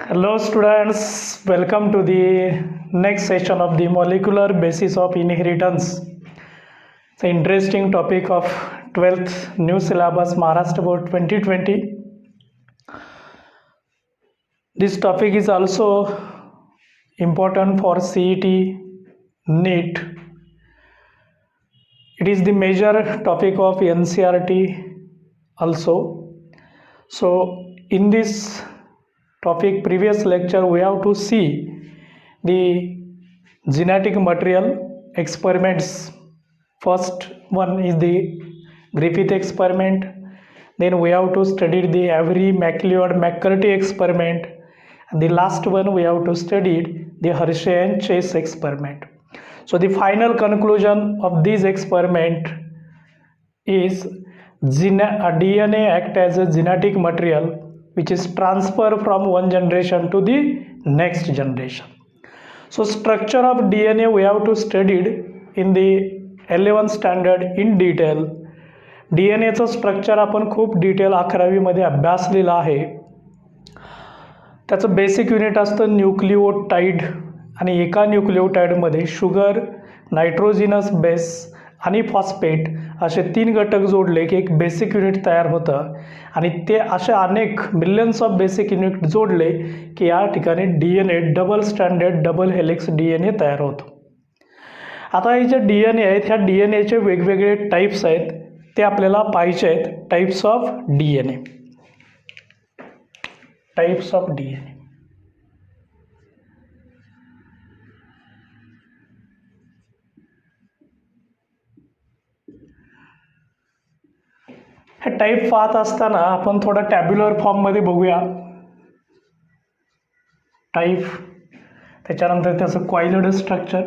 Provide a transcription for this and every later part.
Hello, students. Welcome to the next session of the molecular basis of inheritance. It's an interesting topic of 12th new syllabus Maharashtra Board 2020. This topic is also important for CET, NEET. It is the major topic of NCERT also. So, in this topic previous lecture we have to see the genetic material experiments. First one is the Griffith experiment, then we have to study the Avery McLeod McCarthy experiment, and the last one we have to study the Hershey and Chase experiment. So the final conclusion of this experiment is DNA act as a genetic material which is transferred from one generation to the next generation. So structure of DNA we have to studied in the 11th standard in detail. DNA चं structure आपण खूप detail 11वी मध्ये अभ्यासलेलं आहे. त्याचं basic unit असतं न्यूक्लिओटाइड आणि एका न्यूक्लिओटाइडमध्ये sugar, नायट्रोजिनस base आणि फॉस्फेट असे 3 घटक जोडले की एक बेसिक युनिट तयार होतं आणि ते असे अनेक मिलियन्स ऑफ बेसिक युनिट जोडले की या ठिकाणी DNA double standard double helix DNA तयार होतो. आता हे जे DNA आहेत ह्या DNAचे वेगवेगळे टाइप्स आहेत ते आपल्याला पाहायचे आहेत. Types of DNA. Types of DNA. हे टाइप पाहत असताना आपण थोडा टॅब्युलर फॉर्म मध्ये बघूया. टाइप, त्याच्यानंतर त्याचं कॉइल्ड स्ट्रक्चर,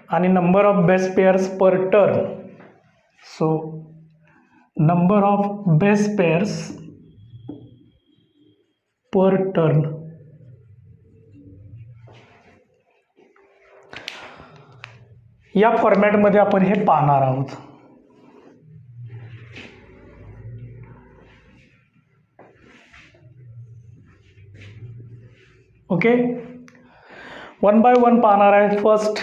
आणि number of base pairs per turn. So number of base pairs per turn. या फॉर्मॅटमध्ये आपण हे पाहणार आहोत. ओके, वन बाय वन पाहणार आहे. फर्स्ट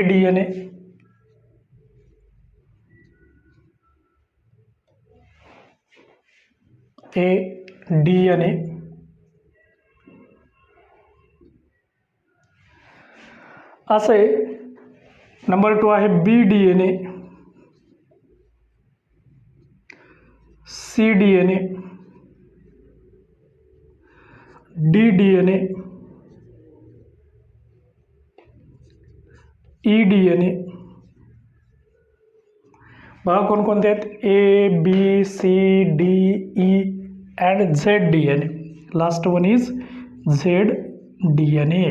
DNA, DNA, असे नंबर 2 आहे BDNA, cDNA, ddNA, eDNA. बघा कोणकोणते आहेत. A, B, C, D, E and ZDNA. Last one is ZDNA.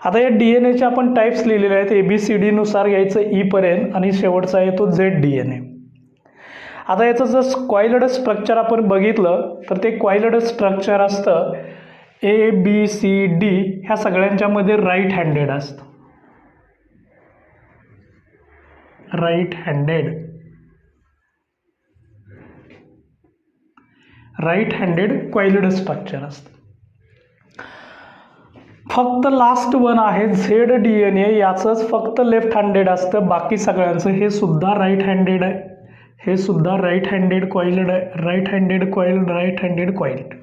आता या DNAचे आपण टाइप्स लिहिलेले आहेत. ABCD नुसार यायचं E पर्यंत आणि शेवटचा येतो ZDNA. आता याचं जर कॉइल्ड स्ट्रक्चर आपण बघितलं तर ते कॉइल्ड स्ट्रक्चर असतं ABCD ह्या सगळ्यांच्या मध्ये राईट हँडेड असतं. राईट हँडेड कॉइल्ड स्ट्रक्चर असतं. फक्त लास्ट वन आहे ZDNA, याचंच फक्त लेफ्ट हँडेड असतं. बाकी सगळ्यांचं हे सुद्धा राईट हँडेड आहे, हे सुद्धा राईट हँडेड कॉइल्ड आहे. Right handed coiled, right handed coiled.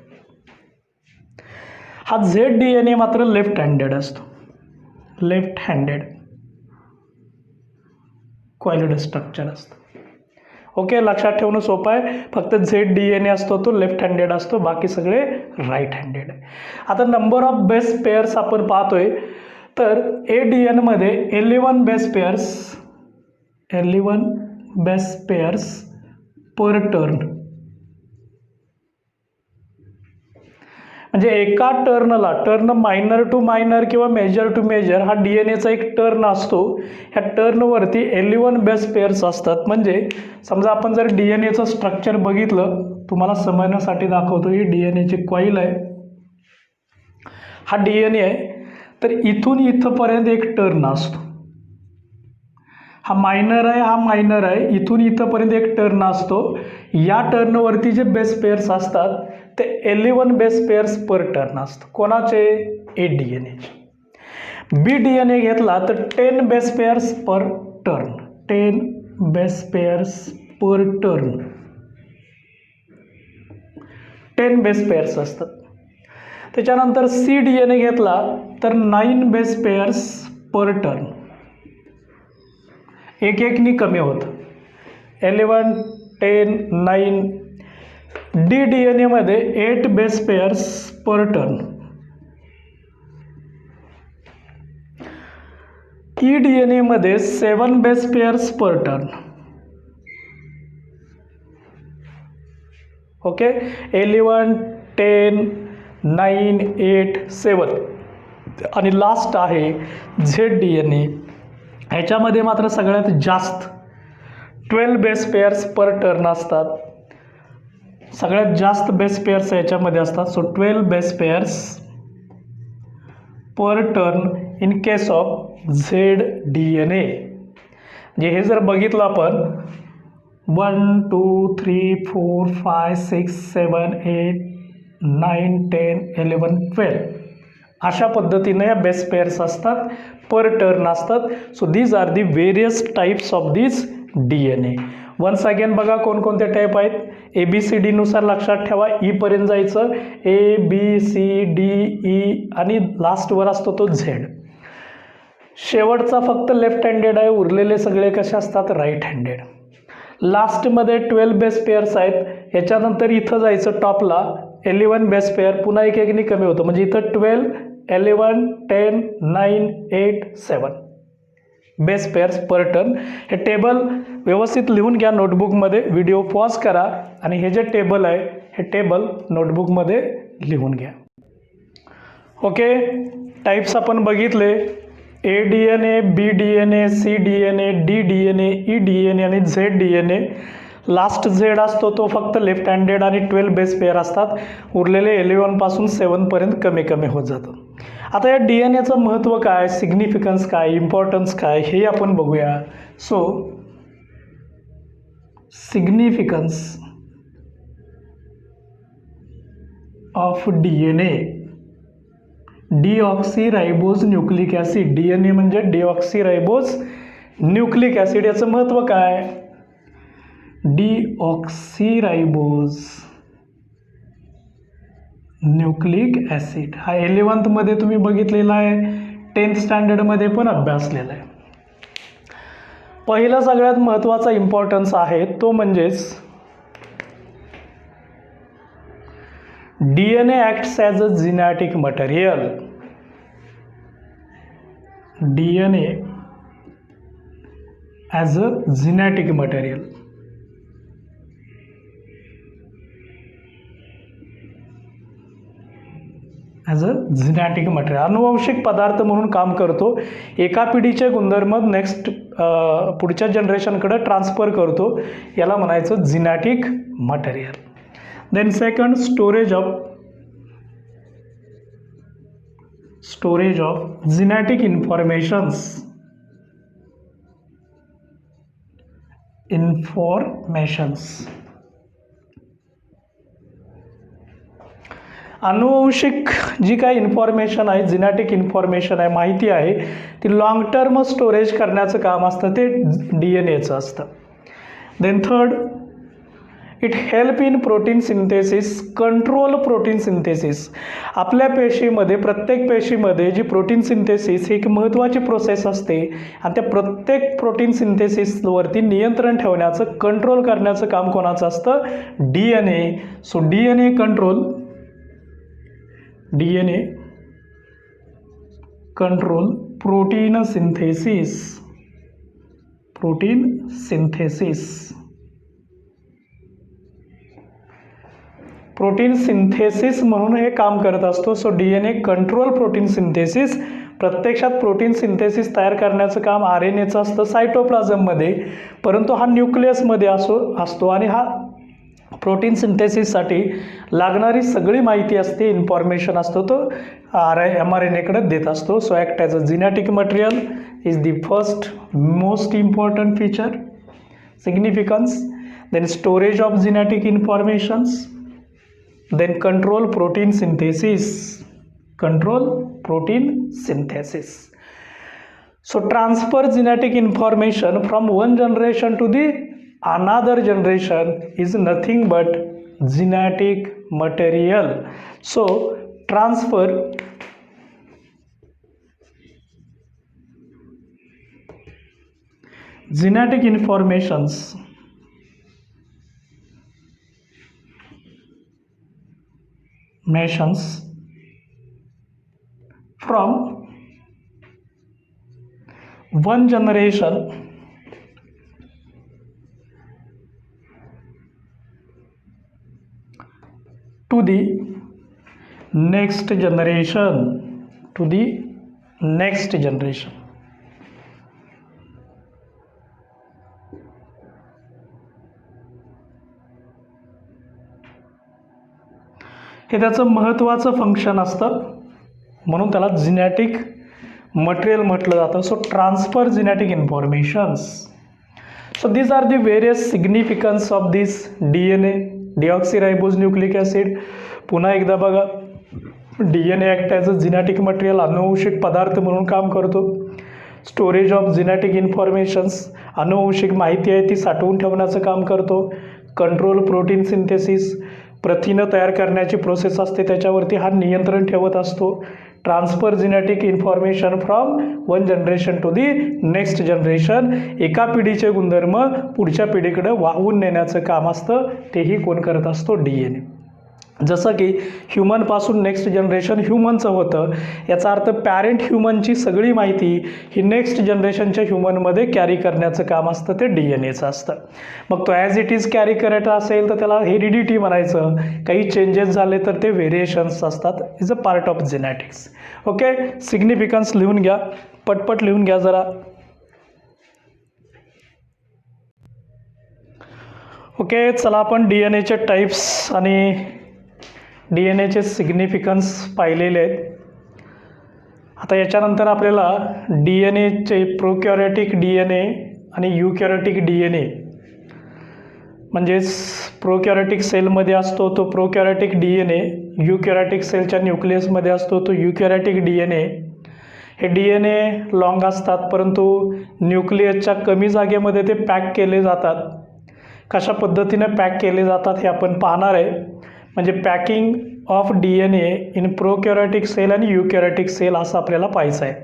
हा ZDNA मात्र लेफ्ट हँडेड असतो. लेफ्ट हँडेड कॉइल्ड स्ट्रक्चर असतं. ओके, लक्षात ठेवणं सोपं आहे. फक्त ZDNA असतो तो लेफ्ट हँडेड असतो, बाकी सगळे राईट हँडेड आहे. आता नंबर ऑफ बेस पेअर्स आपण पाहतोय तर ADN मध्ये 11 बेस पेअर्स पर टर्न. म्हणजे एका टर्न मायनर टू मायनर किंवा मेजर टू मेजर हा DNAचा एक टर्न असतो. ह्या टर्नवरती 11 बेस पेअर्स असतात. म्हणजे समजा आपण जर DNAचं स्ट्रक्चर बघितलं, तुम्हाला समजण्यासाठी दाखवतो. ही DNAची कॉइल आहे, हा DNA आहे. तर इथून इथपर्यंत एक टर्न असतो. हा मायनर आहे, हा मायनर आहे, इथून इथंपर्यंत एक टर्न असतो. या टर्नवरती जे बेस पेअर्स असतात ते 11 बेस पेअर्स पर टर्न असतं. कोणाचे? ए डी एन एचे. बी डी एन ए घेतला तर 10 base pairs per turn, 10 base pairs per turn, 10 base pairs असतात. त्याच्यानंतर सी डी एन ए घेतला तर 9 बेस पेअर्स पर टर्न, एक एकनी कमी होतं, 11, 10, 9. डी डी एन एमध्ये 8 base pairs per turn. E D N एमध्ये 7 base pairs per turn. Okay, 11, 10, 9, 8, 7. आणि लास्ट आहे झेड डी एन ए. ह्याच्यामध्ये मात्र सगळ्यात जास्त 12 बेस पेअर्स पर टर्न असतात. सगळ्यात जास्त बेस पेअर्स याच्यामध्ये असतात. So 12 base pairs per turn in case of Z D N A. जे हे जर बघितलं आपण 1, 2, 3, 4, 5, 6, 7, 8, 9, 10, 11, 12 अशा पद्धतीने या बेस पेअर्स असतात, पर टर्न असतात. So these are the various types of this D N A. Once again बघा कोणकोणते टाईप आहेत. ए बी सी डीनुसार लक्षात ठेवा. ई पर्यंत जायचं, A B C D E आणि लास्टवर असतो तो झेड. शेवटचा फक्त लेफ्ट हँडेड आहे, उरलेले सगळे कसे असतात? Right handed. लास्टमध्ये 12 बेस पेअर्स आहेत. याच्यानंतर इथं जायचं टॉपला 11 बेस पेअर, पुन्हा एक एकनी कमी होतं, म्हणजे इथं 12, 11, 10, 9, 8, 7 बेस पेअर्स पर टर्न. हे टेबल व्यवस्थित लिहून घ्या नोटबुकमध्ये. व्हिडिओ पॉज करा आणि हे जे टेबल आहे हे टेबल नोटबुकमध्ये लिहून घ्या. ओके, टाईप्स आपण बघितले. A D N A, B D N A, C D N A, D D N A, E D N A आणि Z D N A. Last Z असतो तो फक्त लेफ्ट हँडेड आणि 12 base pair असतात. उरलेले 11 पासून 7 पर्यंत कमी कमी होत जातं. आता या डी एन एचं महत्त्व काय, सिग्निफिकन्स काय, इम्पॉर्टन्स काय हे आपण बघूया. So significance of D N A. Deoxyribose nucleic acid. D N A म्हणजे डीऑक्सीरायबोज न्यूक्लिक ॲसिड. याचं महत्त्व काय? डीऑक्सीरायबोज न्यूक्लिक ॲसिड हा 11th मध्ये तुम्ही बघितलेला आहे, 10th स्टँडर्डमध्ये पण अभ्यासलेला आहे. पहिला सगळ्यात महत्त्वाचा इम्पॉर्टन्स आहे तो म्हणजेच DNA acts as a genetic material. DNA as a genetic material. As a genetic material, अनुवंशिक पदार्थ म्हणून काम करतो. एका पिढीचे गुणधर्म नेक्स्ट पुढच्या जनरेशनकडे ट्रान्सफर करतो. याला म्हणायचं genetic material. Then second, storage of genetic informations. अनुवंशिक जी काही इन्फॉर्मेशन आहे, झिनॅटिक इन्फॉर्मेशन आहे, माहिती आहे, ती लॉंग टर्म स्टोरेज करण्याचं काम असतं ते डी एन एचं असतं. Then third, it help in protein synthesis, control protein synthesis. आपल्या पेशीमध्ये, प्रत्येक पेशीमध्ये जी प्रोटीन सिंथेसिस ही एक महत्त्वाची प्रोसेस असते आणि त्या प्रत्येक प्रोटीन सिंथेसिसवरती नियंत्रण ठेवण्याचं, कंट्रोल करण्याचं काम कोणाचं असतं? D N A. So D N A control protein synthesis. Protein synthesis म्हणून हे काम करत असतो. So D N A control protein synthesis. प्रत्यक्षात प्रोटीन सिंथेसिस तयार करण्याचं काम आर एन एचं असतं सायटोप्लाझममध्ये, परंतु हा न्यूक्लियसमध्ये असतो आणि हा प्रोटीन सिंथेसिससाठी लागणारी सगळी माहिती असते, इन्फॉर्मेशन असतो तो mRNA देत असतो. So act as a genetic material is the first most important feature. Significance, then storage of genetic informations, then control protein synthesis. Control protein synthesis. So transfer genetic information from one generation to the another generation is nothing but genetic material. So transfer genetic informations from one generation to the next generation, हे त्याचं महत्त्वाचं function असतं, म्हणून त्याला genetic material म्हटलं जातं. So transfer genetic informations. So these are the various significance of this DNA. Deoxyribose nucleic acid, पुन्हा एकदा बघा, DNA act as a genetic material, अनुवंशिक पदार्थ म्हणून काम करतो. स्टोरेज ऑफ जेनेटिक इन्फॉर्मेशन्स, अनुवंशिक माहिती आहे ती साठवून ठेवण्याचं काम करतो. कंट्रोल प्रोटीन सिंथेसिस, प्रथिनं तयार करण्याची प्रोसेस असते त्याच्यावरती हा नियंत्रण ठेवत असतो. Transfer genetic information from one generation to the next generation, एका पिढीचे गुणधर्म पुढच्या पिढीकडे वाहून नेण्याचं काम असतं, तेही कोण करत असतो? DNA. जसं की ह्युमनपासून नेक्स्ट जनरेशन ह्युमनचं होतं, याचा अर्थ पॅरेंट ह्युमनची सगळी माहिती ही नेक्स्ट जनरेशनच्या ह्युमनमध्ये कॅरी करण्याचं काम असतं, ते DNAचं असतं. मग तो ॲज इट इज कॅरी करत असेल तर त्याला हेरिडिटी म्हणायचं, काही चेंजेस झाले तर ते व्हेरिएशन्स असतात, is a part of genetics. Okay, significance लिहून घ्या, पटपट लिहून घ्या जरा. ओके, चला आपण DNAचे टाईप्स आणि DNAचे सिग्निफिकन्स पाहिलेले आहेत. आता याच्यानंतर आपल्याला DNAचे प्रोकॅरियोटिक DNA आणि युकॅरियोटिक DNA, म्हणजेच प्रोकॅरियोटिक सेलमध्ये असतो तो प्रोकॅरियोटिक DNA, युकॅरियोटिक सेलच्या न्यूक्लियसमध्ये असतो तो युकॅरियोटिक DNA. हे DNA लॉंग असतात, परंतु न्यूक्लियसच्या कमी जागेमध्ये ते पॅक केले जातात. कशा पद्धतीने पॅक केले जातात हे आपण पाहणार आहे. म्हणजे packing of DNA in prokaryotic cell आणि युकॅरियोटिक सेल असं आपल्याला पाहायचं आहे.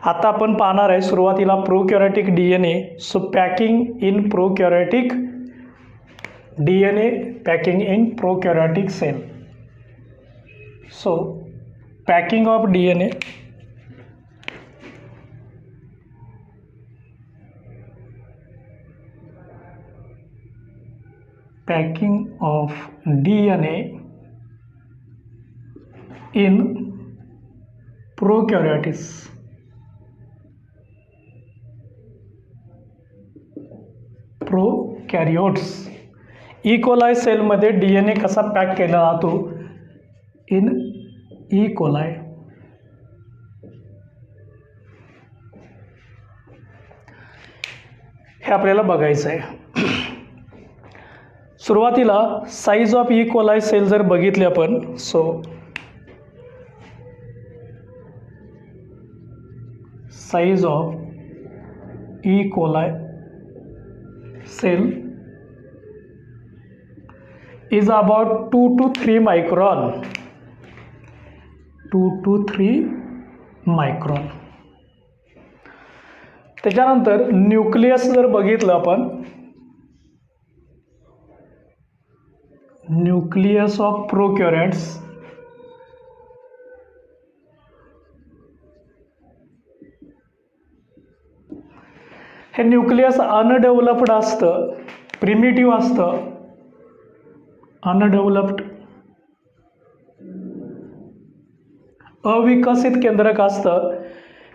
आता आपण पाहणार आहे सुरुवातीला prokaryotic DNA. So packing in prokaryotic DNA, packing in prokaryotic cell. So packing of DNA, packing of DNA in prokaryotes. Prokaryotes. E coli सेलमध्ये DNA कसा पॅक केला जातो? In E coli. हे आपल्याला बघायचं आहे. सुरुवातीला size of E coli cell जर बघितले आपण, so size of E coli cell is about 2 to 3 micron. 2 to 3 micron. त्याच्यानंतर न्यूक्लियस जर बघितलं आपण, न्यूक्लियस ऑफ प्रोकॅरियोट्स हे न्यूक्लियस अनडेव्हलप्ड असतं, प्रिमिटिव्ह असतं, अनडेव्हलप्ड अविकसित केंद्रक असतं,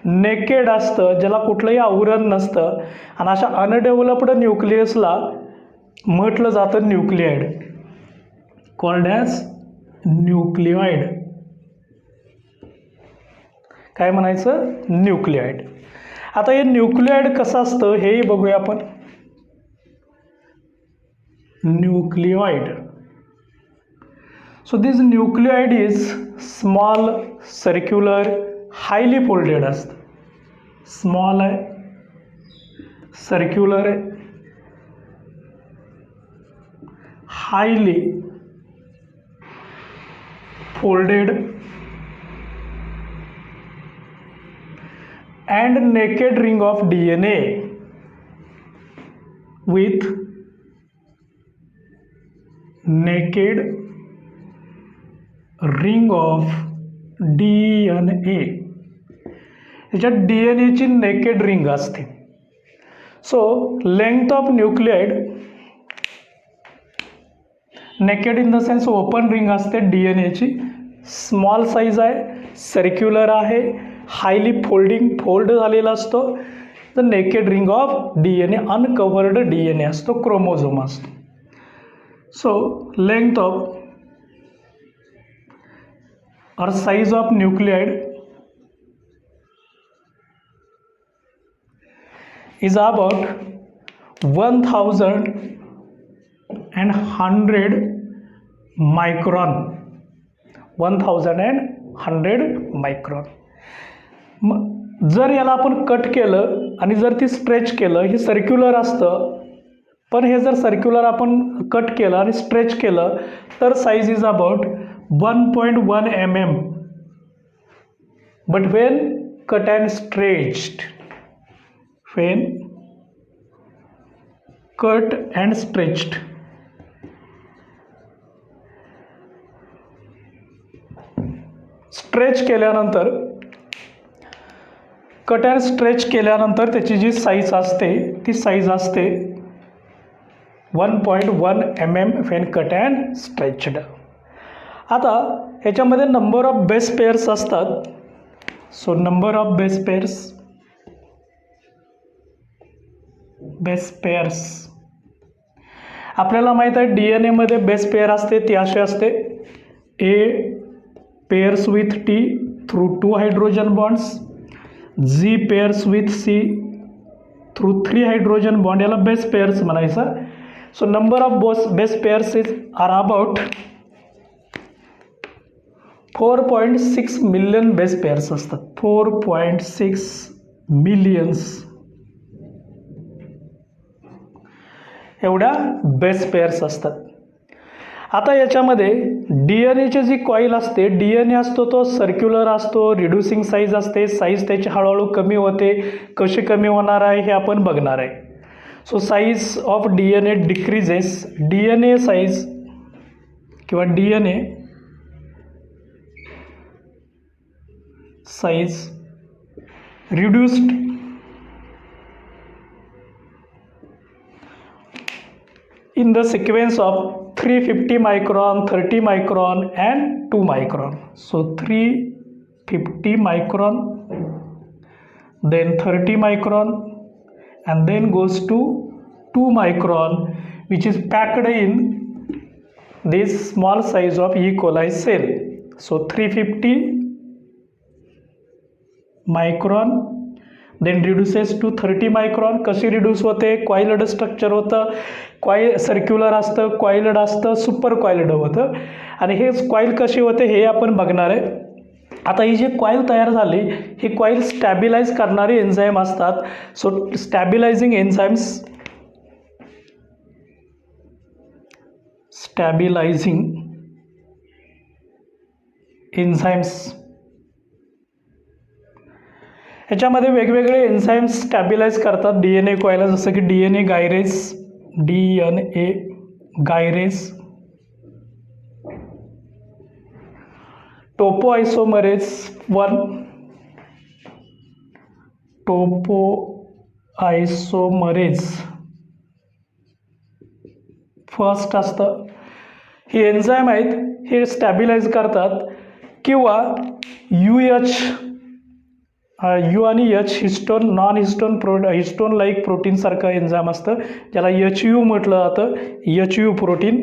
नेकेड असतं, ज्याला कुठलंही आवरण नसतं. आणि अशा अनडेव्हलप्ड न्यूक्लियसला म्हटलं जातं न्यूक्लियाइड. Called as न्यूक्लिऑइड. काय म्हणायचं? न्यूक्लिऑइड. आता हे न्यूक्लिऑइड कसं असतं हेही बघूया आपण. न्यूक्लिऑइड. So this nucleoid is small, circular, highly folded असतं. स्मॉल आहे, सर्क्युलर आहे, highly folded and naked ring of DNA with naked ring of DNA. याच्यात DNA ची नेकेड रिंग असते. So length of nucleoid, naked in the sense open ring असते DNA ची, small size आहे, circular आहे, highly fold झालेला असतो. The naked ring of DNA, uncovered DNA असतो, क्रोमोझोम असतो. So length of or size of nucleoid is about 1100 micron. 1100 micron. जर याला आपण कट केलं आणि जर ती स्ट्रेच केलं, हे सर्क्युलर असतं, पण हे जर सर्क्युलर आपण कट केलं आणि स्ट्रेच केलं तर size is about 1.1 mm. But when cut and stretched, stretch केल्यानंतर, कट अँड स्ट्रेच केल्यानंतर त्याची जी साईज असते ती साईज असते 1.1 mm when cut and stretched. आता ह्याच्यामध्ये नंबर ऑफ बेस पेअर्स असतात. So number of base pairs आपल्याला माहीत आहे DNA मध्ये बेस पेअर असते ती अशी असते. A pairs with T through 2 hydrogen bonds, G pairs with C through 3 hydrogen bond, याला बेस पेअर्स म्हणायचं. So number of base pairs are about 4.6 million base pairs असतात. 4.6 मिलियन्स एवढ्या बेस पेअर्स असतात. आता याच्यामध्ये DNA जी कॉईल असते, DNA असतो तो सर्क्युलर असतो, रिड्युसिंग साईज असते, साईज त्याची हळूहळू कमी होते. कशी कमी होणार आहे हे आपण बघणार आहे. So size of DNA decreases. DNA size किंवा DNA size reduced in the sequence of 350 micron, 30 micron and 2 micron. So 350 micron, then 30 micron, and then goes to 2 micron, which is packed in this small size of E. coli cell. So 350 micron then reduces to 30 micron. कशी reduce होते? Coiled structure होतं, circular असतं, coiled असतं, super coiled होतं. आणि हे coil कशी होते हे आपण बघणार आहे. आता ही जी कॉइल तयार झाली ही कॉइल स्टॅबिलाइज करणारे एन्झाईम असतात. सो स्टॅबिलायझिंग एन्झाईम्स ह्याच्यामध्ये वेगवेगळे एन्झाईम्स स्टॅबिलाइज करतात DNA कॉइलला, जसं की DNA गायरेज, टोपोआयसोमरेज 1, टोपोआयसोमरेज फर्स्ट असतं. ही एन्झाईम आहेत, हे स्टॅबिलाइज करतात. किंवा यू आणि H histone non histone like protein सारखं एन्झाईम असतं ज्याला HU म्हटलं जातं. HU protein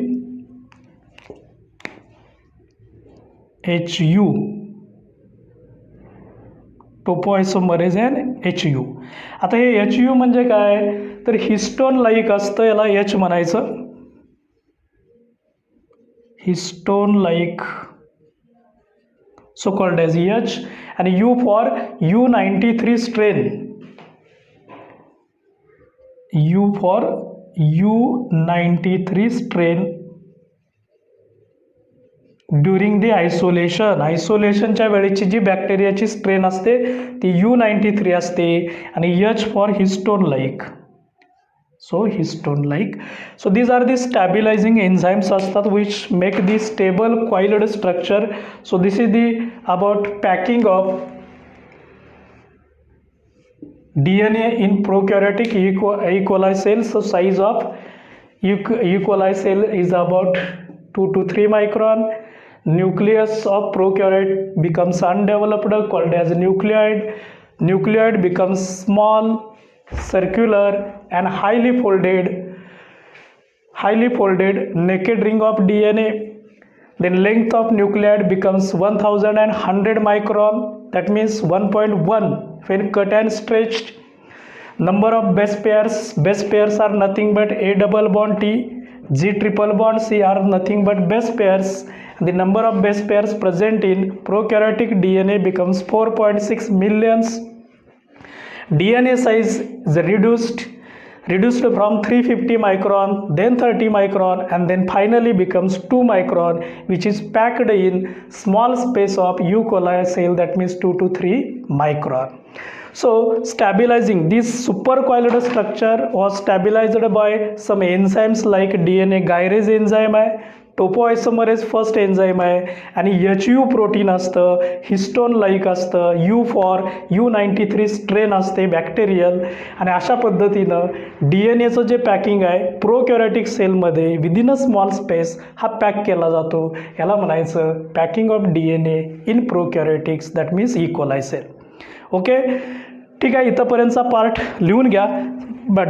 HU, topoisomerase and HU. आता हे HU म्हणजे काय, तर हिस्टोन लाईक असतं, याला H म्हणायचं, histone like, so called as H. आणि U for U93 strain, U for U93 strain during the आयसोलेशनच्या वेळेची जी बॅक्टेरियाची स्ट्रेन असते ती U93 असते. आणि H for histone like, so histone like. So these are the stabilising enzymes असतात which make the stable coiled structure. So this is the about packing of DNA in prokaryotic E. coli cells. So size of E. coli cell is about 2 to 3 micron. Nucleus of prokaryote becomes undeveloped, called as nucleoid. Nucleoid becomes small, circular and highly folded naked ring of DNA. Then length of nucleoid becomes 1100 micron, that means 1.1 when cut and stretched. Number of base pairs are nothing but A double bond T, G triple bond C are nothing but base pairs. The number of base pairs present in prokaryotic DNA becomes 4.6 millions. DNA size is reduced from 350 micron, then 30 micron, and then finally becomes 2 micron, which is packed in small space of E. coli cell, that means 2 to 3 micron. So stabilizing this supercoiled structure was stabilized by some enzymes like DNA gyrase enzyme आहे, टोपोआयसोमरेज first enzyme आहे, आणि HU protein असतं, histone like असतं, U for U93 strain असते bacterial. आणि अशा पद्धतीनं DNAचं जे पॅकिंग आहे प्रोकॅरियोटिक सेलमध्ये विदिन अ स्मॉल स्पेस हा पॅक केला जातो. याला म्हणायचं packing of DNA in prokaryotics, that means E. coli सेल. ओके, ठीक आहे, इथंपर्यंतचा पार्ट लिहून घ्या.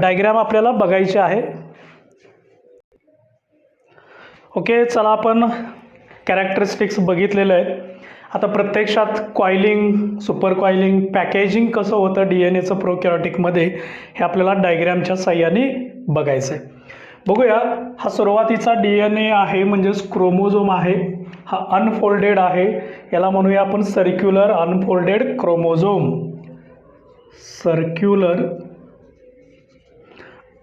डायग्राम आपल्याला बघायचे आहे. ओके, चला आपण कॅरेक्टरिस्टिक्स बघितलेले आहेत. आता प्रत्यक्षात कॉइलिंग, सुपर कॉइलिंग, पॅकेजिंग कसं होतं DNAचं प्रोकॅरियोटिकमध्ये हे आपल्याला डायग्रामच्या साह्याने बघायचं आहे. बघूया, हा सुरुवातीचा DNA आहे म्हणजेच क्रोमोझोम आहे, हा अनफोल्डेड आहे, याला म्हणूया आपण circular unfolded chromosome. Circular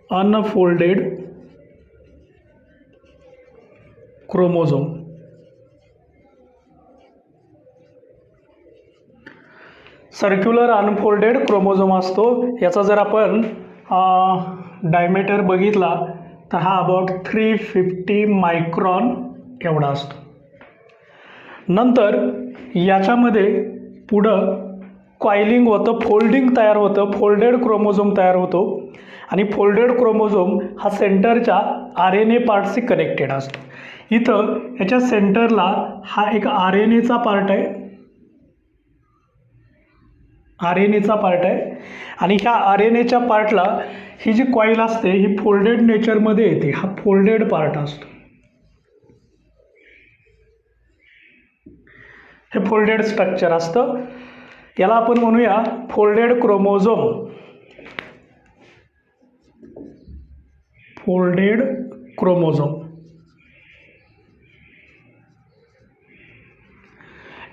unfolded chromosome. Circular unfolded chromosome असतो. याचा जर आपण डायमीटर बघितला तर हा अबाउट 350 मायक्रॉन एवढा असतो. नंतर याच्यामध्ये पुढं कॉइलिंग होतं, फोल्डिंग तयार होतं, फोल्डेड क्रोमोझोम तयार होतो. आणि फोल्डेड क्रोमोझोम हा सेंटरच्या RNA पार्टशी कनेक्टेड असतो. इथं याच्या सेंटरला हा एक RNAचा पार्ट आहे, RNAचा पार्ट आहे. आणि ह्या RNAच्या पार्टला ही जी कॉईल असते ही फोल्डेड नेचरमध्ये येते, हा फोल्डेड पार्ट असतो. हे फोल्डेड स्ट्रक्चर असतं, याला आपण म्हणूया folded chromosome. Folded chromosome.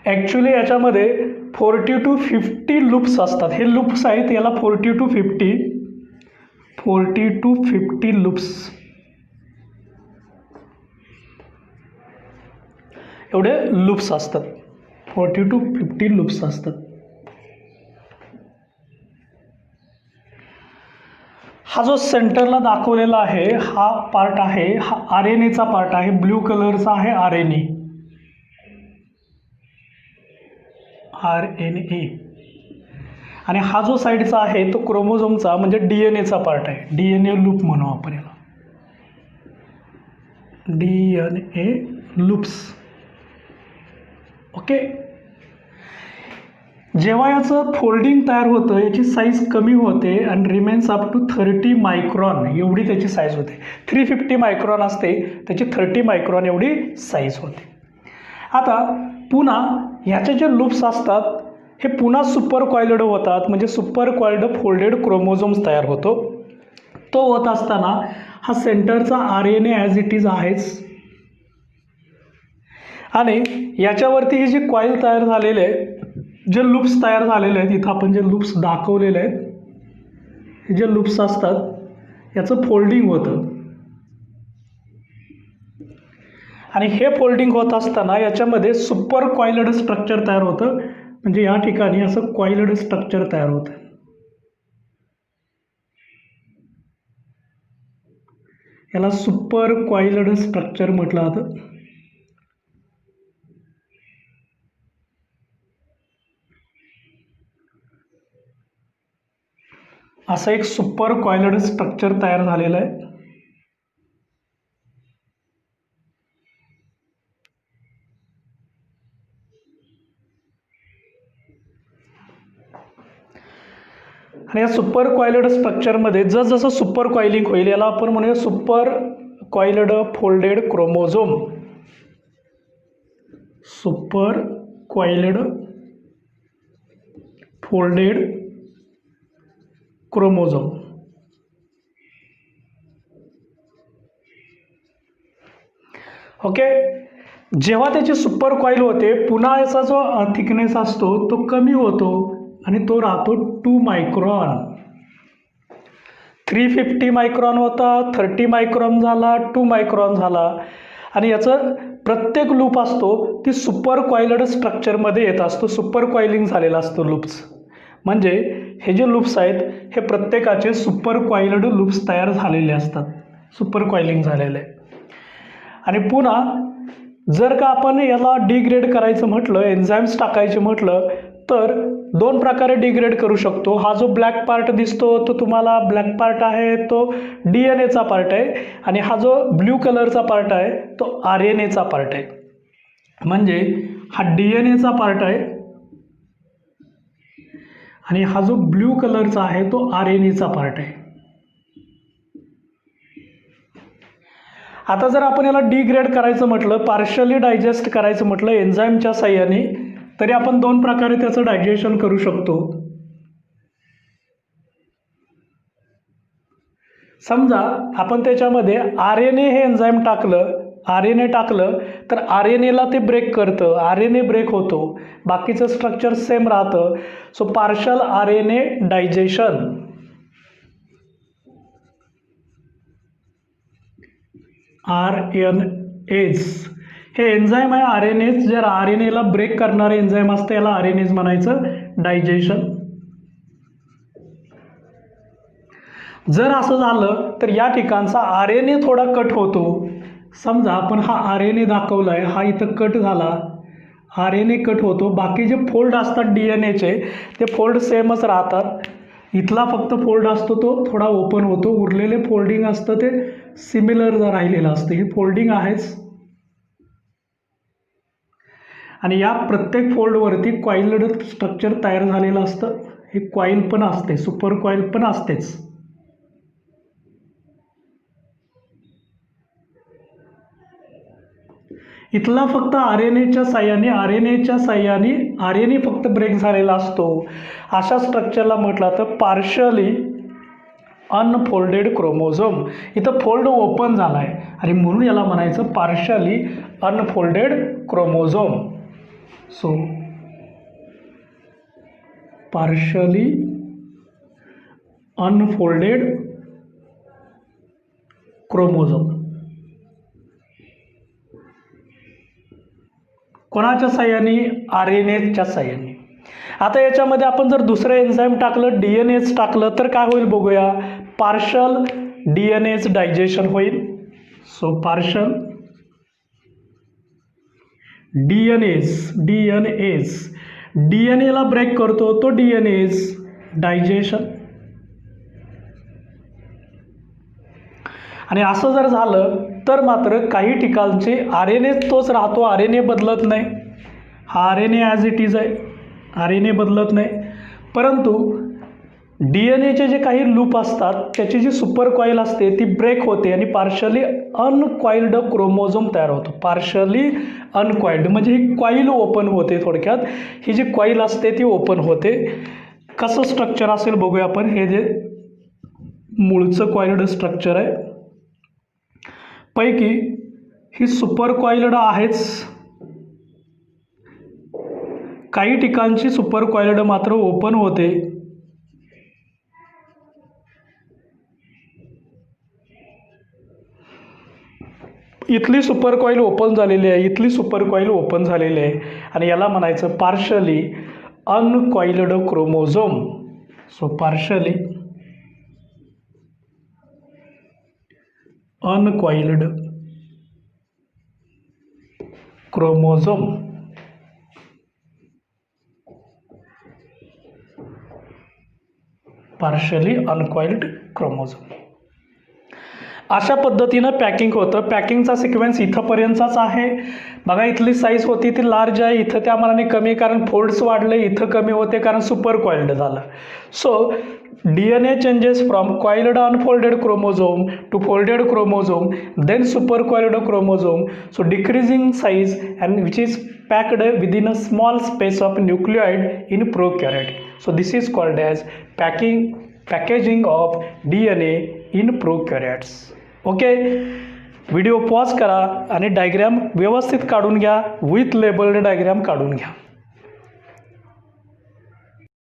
Actually याच्यामध्ये 40 to 50 लूप्स असतात. हे लूप्स आहेत, याला 40 to 50 लूप्स एवढे लूप्स असतात. 40 to 50 लूप्स असतात. हा जो सेंटरला दाखवलेला आहे हा पार्ट आहे, हा RNAचा पार्ट आहे, ब्ल्यू कलरचा आहे RNA. आणि हा जो साईडचा आहे तो क्रोमोझोमचा म्हणजे DNAचा पार्ट आहे, DNA लूप म्हणू आपण याला, DNA लूप्स. ओके, जेव्हा याचं फोल्डिंग तयार होतं याची साईज कमी होते आणि रिमेन्स अप टू 30 मायक्रॉन एवढी त्याची साईज होते. 350 मायक्रॉन असते, त्याची 30 मायक्रॉन एवढी साईज होते. आता पुन्हा ह्याचे जे लूप्स असतात हे पुन्हा सुपर कॉइल्ड होतात, म्हणजे सुपर कॉइल्ड फोल्डेड क्रोमोझोम्स तयार होतो. तो होत असताना हा सेंटरचा RNA ॲज इट इज आहेच, आणि याच्यावरती हे जे कॉइल तयार झालेले आहे, जे लूप्स तयार झालेले आहेत, इथं आपण जे लूप्स दाखवलेले आहेत, हे जे लूप्स असतात याचं फोल्डिंग होतं, आणि हे फोल्डिंग होत असताना याच्यामध्ये सुपर कॉइल्ड स्ट्रक्चर तयार होतं, म्हणजे या ठिकाणी असं कॉइल्ड स्ट्रक्चर तयार होतं. याला सुपर कॉइल्ड स्ट्रक्चर म्हटलं जातं. असं एक सुपर कॉइल्ड स्ट्रक्चर तयार झालेलं आहे. आणि या सुपर कॉइल्ड स्ट्रक्चरमध्ये जसजसं सुपर कॉइलिंग होईल याला आपण म्हणूया super coiled folded chromosome. Super coiled folded chromosome. Okay. जेव्हा त्याची सुपर कॉइल होते पुन्हा याचा जो थिकनेस असतो तो कमी होतो आणि तो राहतो 2 मायक्रॉन. 350 मायक्रॉन होता, 30 मायक्रॉन झाला, 2 मायक्रॉन झाला, आणि याचं प्रत्येक लूप असतो ती सुपर कॉइल्ड स्ट्रक्चरमध्ये येत असतो, सुपर कॉइलिंग झालेला असतो लूप्स. म्हणजे हे जे लूप्स आहेत हे प्रत्येकाचे सुपर कॉइल्ड लूप्स तयार झालेले असतात, सुपर कॉइलिंग झालेले. आणि पुन्हा जर का आपण याला डिग्रेड करायचं म्हटलं, एन्झाईम्स टाकायचे म्हटलं, तर 2 प्रकारे डिग्रेड करू शकतो. हा जो ब्लॅक पार्ट दिसतो तो तुम्हाला ब्लॅक पार्ट आहे तो DNAचा पार्ट आहे, आणि हा जो ब्ल्यू कलरचा पार्ट आहे तो RNAचा पार्ट आहे. म्हणजे हा DNAचा पार्ट आहे आणि हा जो ब्ल्यू कलरचा आहे तो RNAचा पार्ट आहे. आता जर आपण याला डिग्रेड करायचं म्हटलं, पार्शली डायजेस्ट करायचं म्हटलं एन्झाईमच्या साहाय्याने, तरी आपण 2 प्रकारे त्याचं डायजेशन करू शकतो. समजा आपण त्याच्यामध्ये RNA हे एन्झाईम टाकलं, RNA टाकलं तर RNAला ते ब्रेक करतं, RNA ब्रेक होतो, बाकीचं स्ट्रक्चर सेम राहतं. So partial RNA digestion. RNAs हे एन्झाईम आहे. RNAs जर RNAला ब्रेक करणारे एन्झाईम असते याला RNAs म्हणायचं, डायजेशन. जर असं झालं तर या ठिकाणचा RNA थोडा कट होतो. समजा आपण हा RNA दाखवला आहे, हा इथं कट झाला, RNA कट होतो, बाकी जे फोल्ड असतात DNAचे ते फोल्ड सेमच राहतात. इथला फक्त फोल्ड असतो तो थोडा ओपन होतो, उरलेले फोल्डिंग असतं ते सिमिलर राहिलेलं असतं. हे फोल्डिंग आहेच, आणि या प्रत्येक फोल्डवरती कॉइल्ड स्ट्रक्चर तयार झालेलं असतं. हे कॉइल पण असते, सुपर कॉइल पण असतेच. इथला फक्त RNAच्या साह्याने RNA फक्त ब्रेक झालेला असतो. अशा स्ट्रक्चरला म्हटलं तर पार्शली अनफोल्डेड क्रोमोझोम. इथं फोल्ड ओपन झाला आहे आणि म्हणून याला म्हणायचं partially unfolded chromosome. So partially unfolded chromosome. कोणाच्या साह्याने? RNAच्या साह्याने. आता याच्यामध्ये आपण जर दुसरं एन्झाईम टाकलं, DNAs टाकलं, तर काय होईल बघूया. पार्शल DNAs डायजेशन होईल. सो पार्शल DNAला ब्रेक करतो तो DNAs डायजेशन. आणि असं जर झालं तर मात्र काही ठिकाणचे RNA तोच राहतो, RNA बदलत नाही. हा RNA ॲज इट इज आहे, RNA बदलत नाही. परंतु DNA चे जे काही लूप असतात त्याची जी सुपर कॉईल असते ती ब्रेक होते आणि पार्शली अनकॉइल्ड क्रोमोझोम तयार होतो. पार्शली अनकॉइल्ड म्हणजे ही कॉईल ओपन होते. थोडक्यात ही जी कॉईल असते ती ओपन होते. कसं स्ट्रक्चर असेल बघूया आपण. हे जे मूळचं कॉइल्ड स्ट्रक्चर आहे पैकी ही सुपर कॉइल्ड आहेच. काही ठिकाणची सुपर कॉइल्ड मात्र ओपन होते. इथली सुपर कॉईल ओपन झालेली आहे, इथली सुपर कॉईल ओपन झालेली आहे आणि याला म्हणायचं partially uncoiled chromosome. So partially uncoiled chromosome. Partially uncoiled chromosome. अशा पद्धतीनं पॅकिंग होतं. पॅकिंगचा सिक्वेन्स इथंपर्यंतचाच आहे. बघा इथली साईज होती ती लार्ज आहे, इथं त्या मानाने कमी कारण फोल्ड्स वाढले, इथं कमी होते कारण सुपर कॉइल्ड झालं. So DNA changes from coiled unfolded chromosome to folded chromosome, then supercoiled chromosome, so decreasing size and which is packed within a small space of nucleoid in prokaryote. So this is called as packaging of DNA in prokaryotes. Okay, video pause करा आणि diagram व्यवस्थित काढून घ्या, with labelled diagram काढून घ्या.